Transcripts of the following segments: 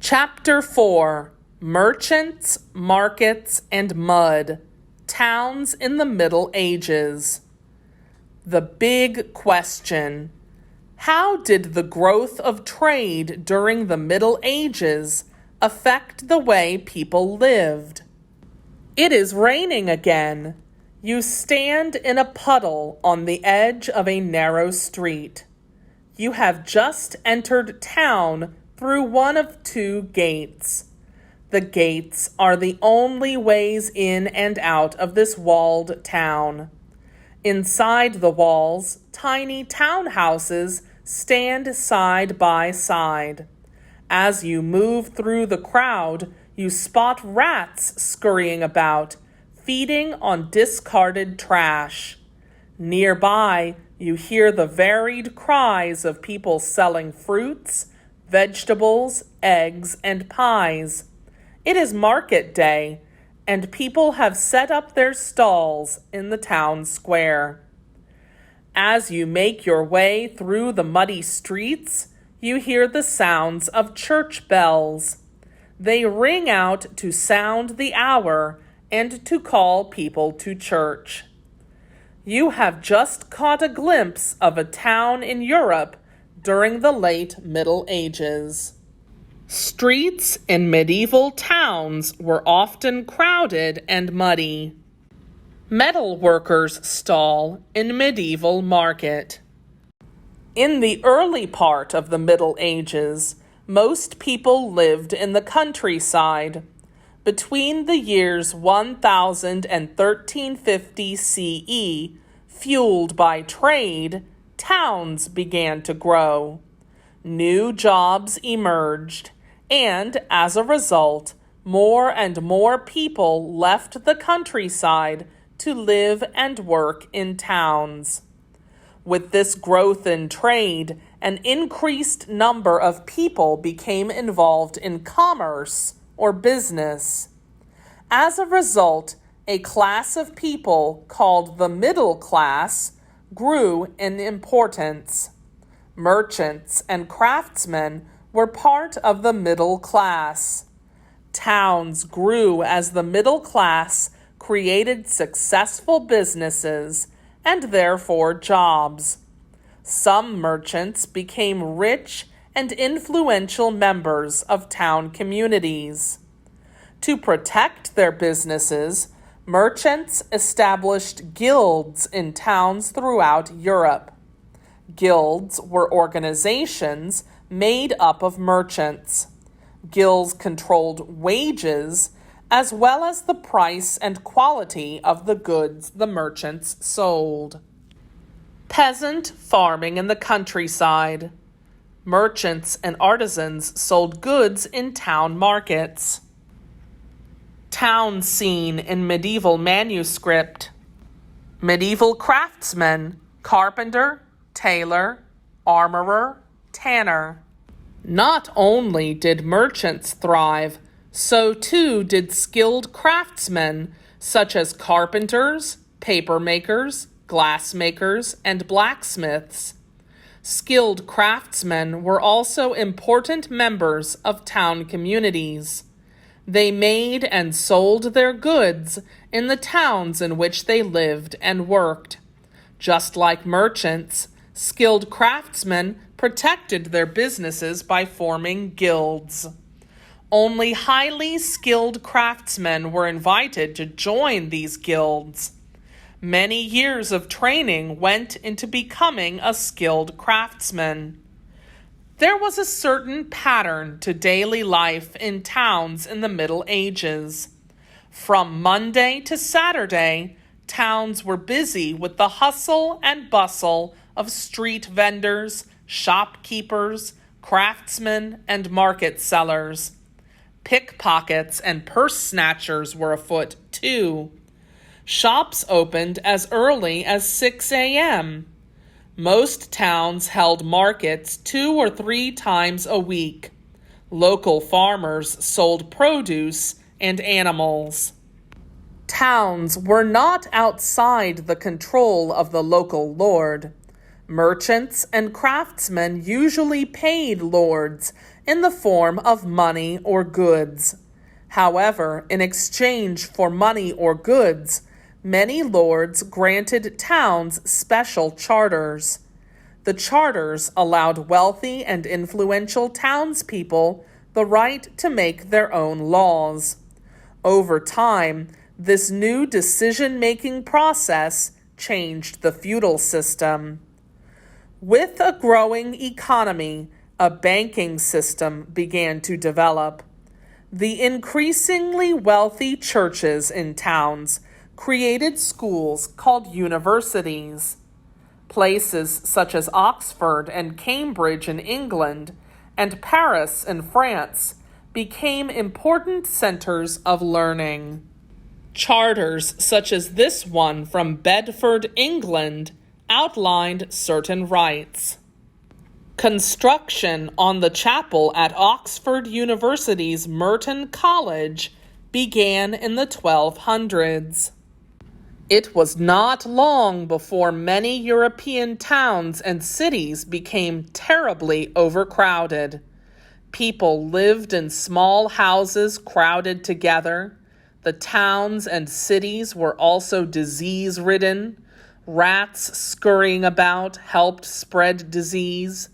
Chapter 4: Merchants, Markets, and Mud. Towns in the Middle Ages. The big question: how did the growth of trade during the Middle Ages affect the way people lived? It is raining again. You stand in a puddle on the edge of a narrow street. You have just entered town through one of two gates. The gates are the only ways in and out of this walled town. Inside the walls, tiny townhouses stand side by side. As you move through the crowd, you spot rats scurrying about, feeding on discarded trash. Nearby, you hear the varied cries of people selling fruits, vegetables, eggs, and pies. It is market day, and people have set up their stalls in the town square. As you make your way through the muddy streets, you hear the sounds of church bells. They ring out to sound the hour and to call people to church. You have just caught a glimpse of a town in Europe during the late Middle Ages. Streets in medieval towns were often crowded and muddy. Metal workers' stall in medieval market. In the early part of the Middle Ages, most people lived in the countryside. Between the years 1000 and 1350 CE, fueled by trade, towns began to grow. New jobs emerged, and as a result, more and more people left the countryside to live and work in towns. With this growth in trade, an increased number of people became involved in commerce or business. As a result, a class of people called the middle class grew in importance. Merchants and craftsmen were part of the middle class. Towns grew as the middle class created successful businesses and therefore jobs. Some merchants became rich and influential members of town communities. To protect their businesses, merchants established guilds in towns throughout Europe. Guilds were organizations made up of merchants. Guilds controlled wages as well as the price and quality of the goods the merchants sold. Peasant farming in the countryside. Merchants and artisans sold goods in town markets. Town scene in medieval manuscript. Medieval craftsmen: carpenter, tailor, armorer, tanner. Not only did merchants thrive, so too did skilled craftsmen such as carpenters, paper makers, glass makers, and blacksmiths. Skilled craftsmen were also important members of town communities. They made and sold their goods in the towns in which they lived and worked. Just like merchants, skilled craftsmen protected their businesses by forming guilds. Only highly skilled craftsmen were invited to join these guilds. Many years of training went into becoming a skilled craftsman. There was a certain pattern to daily life in towns in the Middle Ages. From Monday to Saturday, towns were busy with the hustle and bustle of street vendors, shopkeepers, craftsmen, and market sellers. Pickpockets and purse snatchers were afoot, too. Shops opened as early as 6 a.m. Most towns held markets 2 or 3 times a week. Local farmers sold produce and animals. Towns were not outside the control of the local lord. Merchants and craftsmen usually paid lords in the form of money or goods. However, in exchange for money or goods, many lords granted towns special charters. The charters allowed wealthy and influential townspeople the right to make their own laws. Over time, this new decision-making process changed the feudal system. With a growing economy, a banking system began to develop. The increasingly wealthy churches in towns created schools called universities. Places such as Oxford and Cambridge in England and Paris in France became important centers of learning. Charters such as this one from Bedford, England, outlined certain rights. Construction on the chapel at Oxford University's Merton College began in the 1200s. It was not long before many European towns and cities became terribly overcrowded. People lived in small houses crowded together. The towns and cities were also disease-ridden. Rats scurrying about helped spread disease.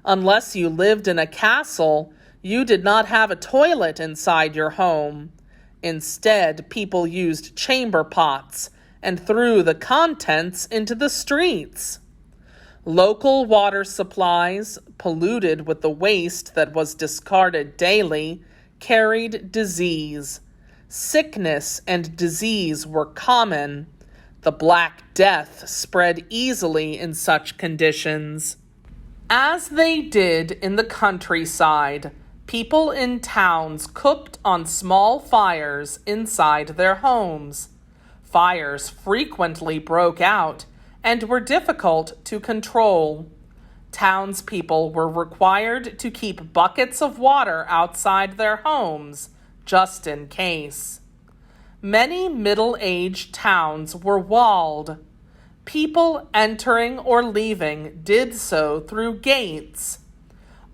Unless you lived in a castle, you did not have a toilet inside your home. Instead, people used chamber pots and threw the contents into the streets. Local water supplies, polluted with the waste that was discarded daily, carried disease. Sickness and disease were common. The Black Death spread easily in such conditions. As they did in the countryside, people in towns cooked on small fires inside their homes. Fires frequently broke out and were difficult to control. Townspeople were required to keep buckets of water outside their homes, just in case. Many middle-aged towns were walled. People entering or leaving did so through gates.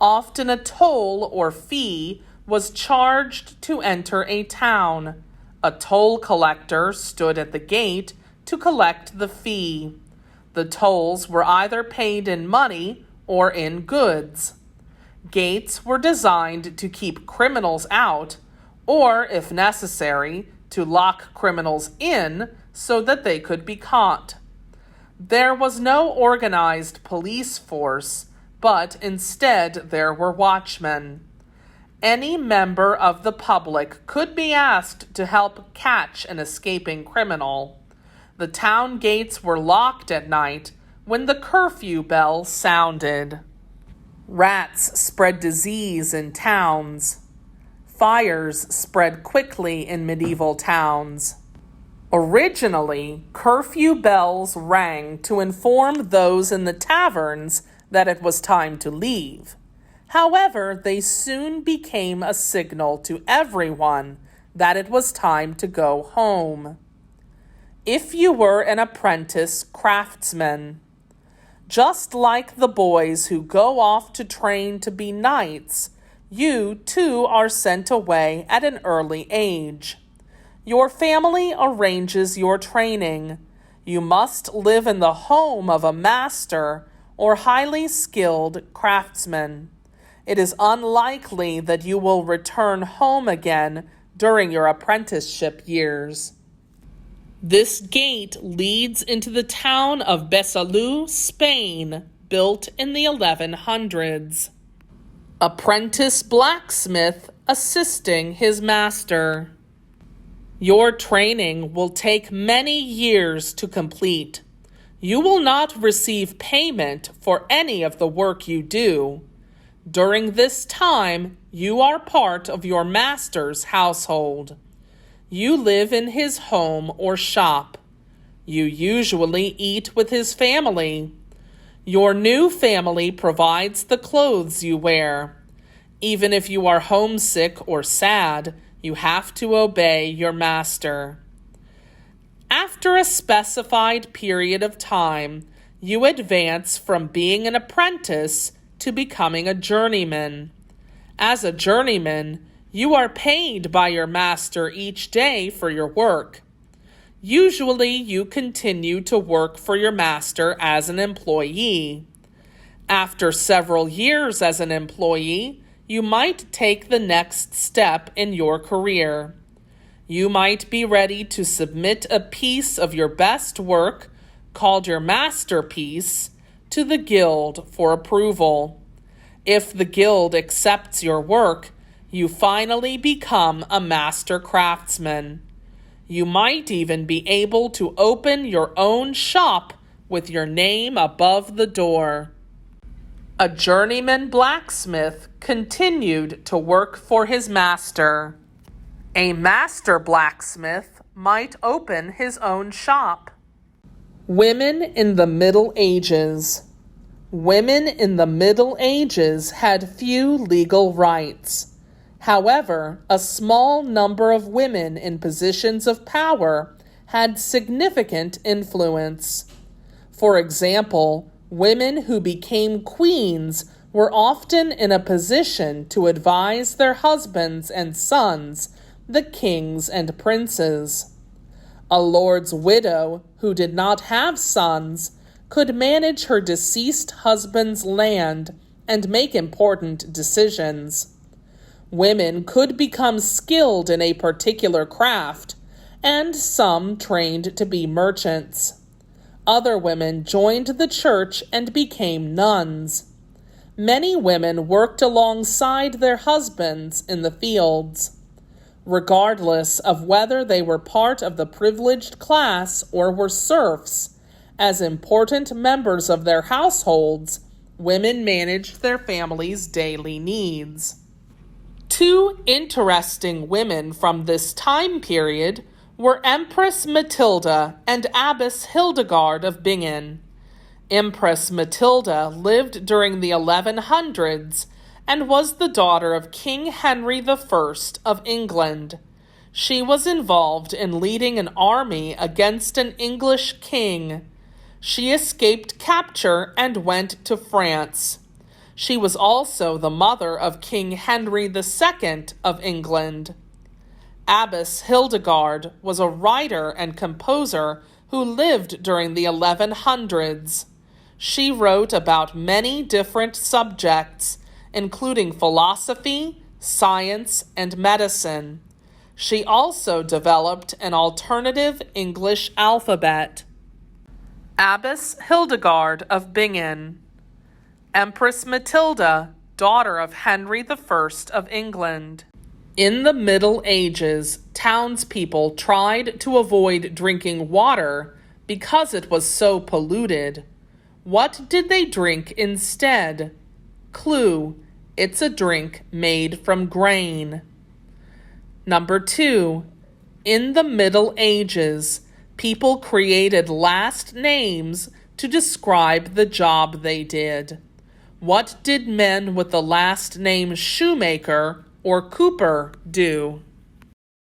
Often a toll or fee was charged to enter a town. A toll collector stood at the gate to collect the fee. The tolls were either paid in money or in goods. Gates were designed to keep criminals out, or, if necessary, to lock criminals in so that they could be caught. There was no organized police force, but instead there were watchmen. Any member of the public could be asked to help catch an escaping criminal. The town gates were locked at night when the curfew bell sounded. Rats spread disease in towns. Fires spread quickly in medieval towns. Originally, curfew bells rang to inform those in the taverns that it was time to leave. However, they soon became a signal to everyone that it was time to go home. If you were an apprentice craftsman, just like the boys who go off to train to be knights, you too are sent away at an early age. Your family arranges your training. You must live in the home of a master or highly skilled craftsman. It is unlikely that you will return home again during your apprenticeship years. This gate leads into the town of Besalú, Spain, built in the 1100s. Apprentice blacksmith assisting his master. Your training will take many years to complete. You will not receive payment for any of the work you do. During this time, you are part of your master's household. You live in his home or shop. You usually eat with his family. Your new family provides the clothes you wear. Even if you are homesick or sad, you have to obey your master. After a specified period of time, You advance from being an apprentice to becoming a journeyman. As a journeyman, you are paid by your master each day for your work. Usually, you continue to work for your master as an employee. After several years as an employee, you might take the next step in your career. You might be ready to submit a piece of your best work, called your masterpiece, to the guild for approval. If the guild accepts your work, you finally become a master craftsman. You might even be able to open your own shop with your name above the door. A journeyman blacksmith continued to work for his master. A master blacksmith might open his own shop. Women in the Middle Ages. Women in the Middle Ages had few legal rights. However, a small number of women in positions of power had significant influence. For example, women who became queens were often in a position to advise their husbands and sons, the kings and princes. A lord's widow who did not have sons could manage her deceased husband's land and make important decisions. Women could become skilled in a particular craft, and some trained to be merchants. Other women joined the church and became nuns. Many women worked alongside their husbands in the fields. Regardless of whether they were part of the privileged class or were serfs, as important members of their households, women managed their families' daily needs. Two interesting women from this time period were Empress Matilda and Abbess Hildegard of Bingen. Empress Matilda lived during the 1100s and was the daughter of King Henry I of England. She was involved in leading an army against an English king. She escaped capture and went to France. She was also the mother of King Henry II of England. Abbess Hildegard was a writer and composer who lived during the 1100s. She wrote about many different subjects, including philosophy, science, and medicine. She also developed an alternative English alphabet. Abbess Hildegard of Bingen. Empress Matilda, daughter of Henry I of England. In the Middle Ages, townspeople tried to avoid drinking water because it was so polluted. What did they drink instead? Clue: it's a drink made from grain. Number 2. In the Middle Ages, people created last names to describe the job they did. What did men with the last name Shoemaker or Cooper do?